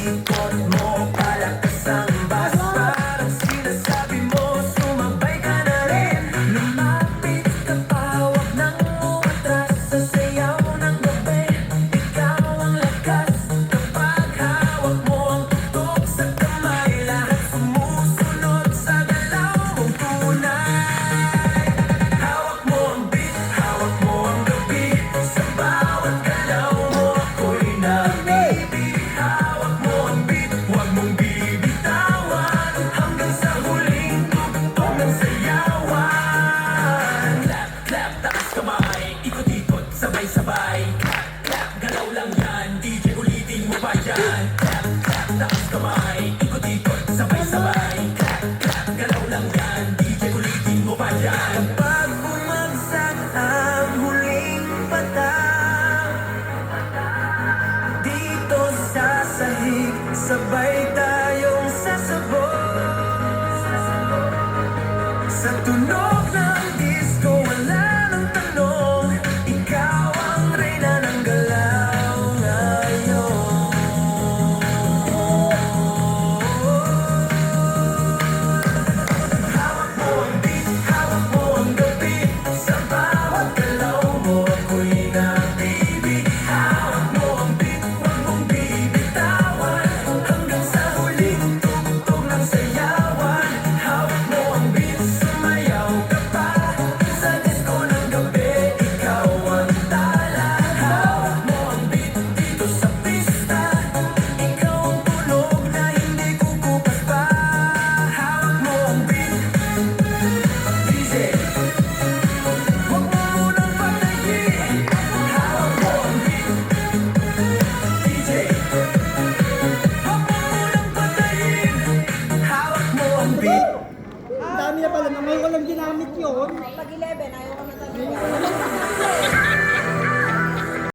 ikot mo, palakas ang bas. Parang sinasabi mo, sumabay ka na rin. Lumapit ka pa, huwag nang umatras. Sa sayaw ng gabi, ikaw ang lakas. Kapag hawak mo ang tutok sa kamay, lahat sumusunod sa galaw mong tunay. Hawak mo ang beat, hawak mo ang gabi. Sa bawat galaw mo ako'y nabibig. Hawak mo ang beat, huwag mong bibitawan. Hanggang sa huling tugtog ng sayawan. Clap, clap, taas kamay, ikot-ikot, sabay-sabay. Clap, clap, galaw lang yan, DJ ulitin mo pa yan. Clap, clap, taas kamay, ikot-ikot, sabay-sabay. Clap, clap, galaw lang yan, DJ ulitin mo pa yan. Kapag bumagsak ang huling patak, dito sa sahig, sabay tayong sasabog. Sa tunog ng disco, wala nang tanong, ikaw ang reyna ng galaw ngayon. Hawak mo ang beat, hawak mo ang gabi. Sa bawat galaw mo ako'y nabibig. Hawak mo ang beat, huwag mong bibitawan. Hanggang sa huling tugtog ng sayawan. Hawak mo ang beat, sumayaw ka pa. Sa disco ng gabi, ikaw ang tala. Hawak mo ang beat dito sa pista. Ikaw ang tunog na hindi kukupas pa. Hawak mo ang beat, DJ, huwag mo munang patayin. Hawak mo ang beat, DJ, huwag mo munang patayin. Hawak mo ang beat. Ang dami na pala, naman ko lang ginamit yun. Pag 11, ayaw ko na talaga.